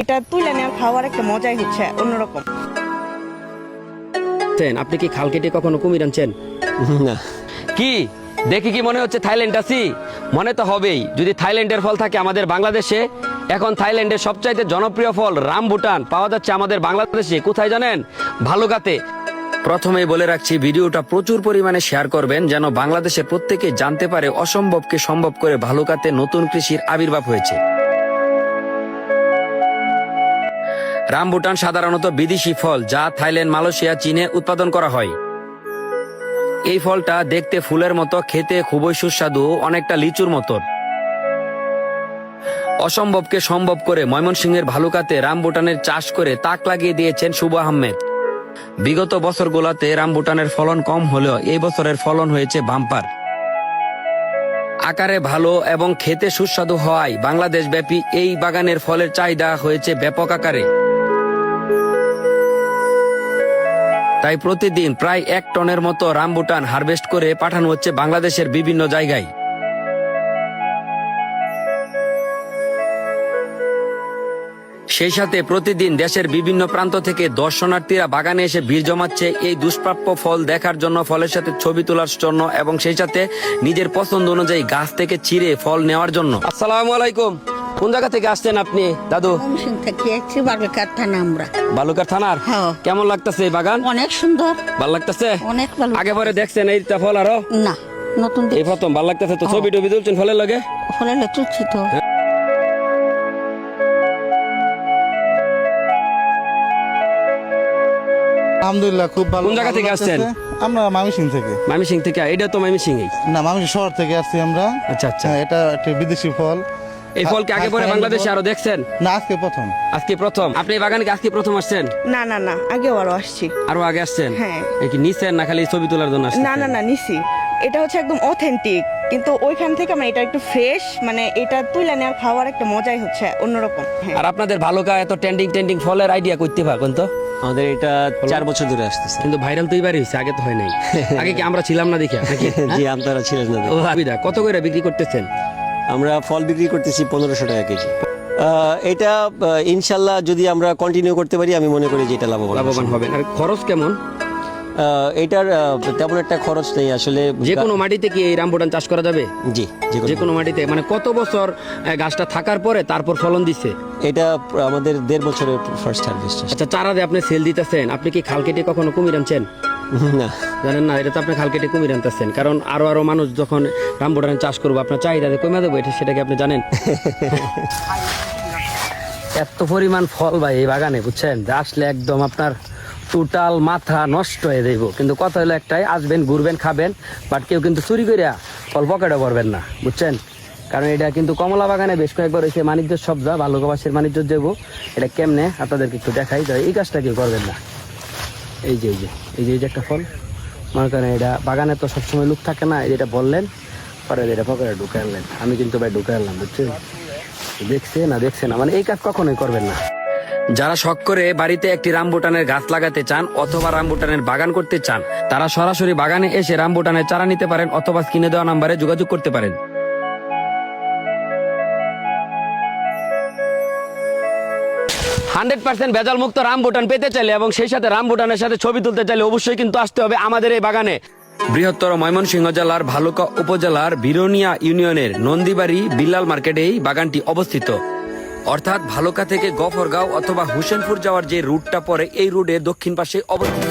এটা তুলে নেওয়ার খাওয়ার একটা মজাই হচ্ছে অন্যরকম। আপনি কি খাল কেটে কখনো কুমির আনছেন? না। কি দেখি কি মনে হচ্ছে থাইল্যান্ড আছি? মনে তো হবেই যদি থাইল্যান্ডের ফল থাকে আমাদের বাংলাদেশে। এখন থাইল্যান্ডের সবচাইতে জনপ্রিয় ফল রামবুটান পাওয়া যাচ্ছে আমাদের বাংলাদেশে। কোথায় জানেন? ভালুকাতে। প্রথমেই বলে রাখছি, ভিডিওটা প্রচুর পরিমাণে শেয়ার করবেন যেন বাংলাদেশের প্রত্যেকে জানতে পারে অসম্ভবকে সম্ভব করে ভালুকাতে নতুন কৃষির আবির্ভাব হয়েছে। রামবুটান সাধারণত বিদেশি ফল যা থাইল্যান্ড, মালয়েশিয়া, চীনে উৎপাদন করা হয়। এই ফলটা দেখতে ফুলের মতো, খেতে খুবই সুস্বাদু, অনেকটা লিচুর মতো। অসম্ভবকে সম্ভব করে ময়মনসিংহের ভালুকাতে রামবুটানের চাষ করে তাক লাগিয়ে দিয়েছেন শুভ আহমেদ। বিগত বছরগুলোতে রামবুটানের ফলন কম হলেও এই বছরের ফলন হয়েছে বাম্পার। আকারে ভালো এবং খেতে সুস্বাদু হওয়ায় বাংলাদেশ ব্যাপী এই বাগানের ফলের চাহিদা হয়েছে ব্যাপক আকারে। তাই প্রতিদিন প্রায় 1 টনের মতো রামবুটান হারভেস্ট করে পাঠানো হচ্ছে বাংলাদেশের বিভিন্ন জায়গায়। সেই সাথে প্রতিদিন দেশের বিভিন্ন প্রান্ত থেকে দর্শনার্থীরা বাগানে এসে ভিড় জমাচ্ছে এই দুষ্প্রাপ্য ফল দেখার জন্য, ফলের সাথে ছবি তোলার জন্য এবং সেই সাথে নিজের পছন্দ অনুযায়ী গাছ থেকে ছিঁড়ে ফল নেওয়ার জন্য। আসসালামু আলাইকুম। কোন জায়গা থেকে আসছেন আপনি দাদু? ময়মনসিংহ থেকে এসেছি, বালুরঘাট থানা আমরা। বালুকার থানার? হ্যাঁ। কেমন লাগতেছে এই বাগান? অনেক সুন্দর, ভালো লাগতেছে? অনেক ভালো। আগে পরে দেখছেন এইটা ফল? আরো না, নতুন এই প্রথম। ভালো লাগতেছে তো? ছবি টবি তুলছেন ফলের লগে? ফলে তুলছি তো। আলহামদুলিল্লাহ খুব ভালো। কোন জায়গা থেকে আসছেন? আমরা ময়মনসিংহ থেকে। ময়মনসিংহ থেকে? এটা তো ময়মনসিংহই। না, ময়মনসিংহ শহর থেকে আসছি আমরা। আচ্ছা আচ্ছা। হ্যাঁ, এটা একটা বিদেশি ফল। এই ফল কি আগে পরে বাংলাদেশে আরো দেখছেন? না, আজকে প্রথম। আজকে প্রথম? আপনি এই বাগানে কি আজকে প্রথম আসছেন? না না না, আগেও আরো আসছি। আরো আগে আসছেন? হ্যাঁ। এই কি নিছেন না খালি ছবি তোলার জন্য আসছেন? না না না, নিছি। এটা হচ্ছে একদম অথেন্টিক, কিন্তু ওইখান থেকে মানে এটা একটু ফ্রেশ, মানে এটা তুলে নেওয়ার খাওয়ার একটা মজাই হচ্ছে অন্যরকম। হ্যাঁ। আর আপনাদের ভালুকা এত ট্রেন্ডিং ফলের আইডিয়া করতে পারবেন তো? আমাদের এটা 4 বছর ধরে আসতেছে। কিন্তু ভাইরাল তো এবারই হয়েছে, আগে তো হয় নাই। আগে কি আমরা ছিলাম না দেখি নাকি? জি, আপনারা ছিলেন না। ও আবিদা, কত করে বিক্রি করতেছেন? আমরা ফল বিক্রি করতেছি 1500 টাকা কেজি। এটা ইনশাল্লাহ যদি আমরা কন্টিনিউ করতে পারি আমি মনে করি যে এটা লাভবান হবেন। আর খরচ কেমন? এটার তেমন একটা খরচ নেই আসলে। যে কোনো মাটিতে কি এই রামবুটান চাষ করা যাবে? জি, যে কোনো মাটিতে। মানে কত বছর গাছটা থাকার পরে তারপর ফলন দিচ্ছে? এটা আমাদের 1.5 বছরের ফার্স্ট হারভেস্ট। আচ্ছা, চারা দিয়ে আপনি সেল দিতেছেন, আপনি কি খাল কেটে কখনো কুমির আনছেন? না, জানেন না? এটা তো আপনি খাল কেটে কুমির আনতেছেন, কারণ আরো মানুষ যখন রামবুটান চাষ করবো আপনার চাহিদা কমে দেবো, এটা সেটা কি আপনি জানেন? এত পরিমাণ ফল ভাই এই বাগানে, বুঝছেন? আসলে একদম আপনার টোটাল মাথা নষ্ট হয়ে যাইব। কিন্তু কথা হলো একটাই, আসবেন, ঘুরবেন, খাবেন, বাট কেউ কিন্তু চুরি করিয়া ফল পকেটে করবেন না, বুঝছেন? কারণ এটা কিন্তু কমলা বাগানে বেশ কয়েকবার হয়েছে বাণিজ্য শব্দা, ভালুকাবাসীর বাণিজ্য দেব। এটা কেমনে আপনাদেরকে একটু দেখাই। এই কাজটা কেউ করবেন না। এই যে একটা ফল, মনে করেন এটা বাগানে তো সবসময় লোক থাকে না, যেটা বললেন পরে এটা পকেটে ঢুকে আনলেন। আমি কিন্তু ভাই ঢুকে আনলাম, বুঝছেন? দেখছে না, মানে এই কাজ কখনোই করবেন না। যারা শখ করে বাড়িতে একটি রামবুটানের গাছ লাগাতে চান অথবা রামবুটানের বাগান করতে চান, তারা সরাসরি বাগানে এসে রামবুটানের চারা নিতে পারেন অথবা স্ক্রিনে দেওয়া নাম্বারে যোগাযোগ করতে পারেন। 100% ভেজাল মুক্ত রামবুটান পেতে চাইলে এবং সেই সাথে রামবুটানের সাথে ছবি তুলতে চাইলে অবশ্যই কিন্তু আসতে হবে আমাদের এই বাগানে। বৃহত্তর ময়মনসিংহ জেলার ভালুকা উপজেলার বিরোনিয়া ইউনিয়নের নন্দীবাড়ি বিল্লাল মার্কেটে এই বাগানটি অবস্থিত। অর্থাৎ ভালুকা থেকে গফরগাঁও অথবা হোসেনপুর যাওয়ার যে রুটটা পড়ে এই রুটে দক্ষিণ পাশে অবস্থিত।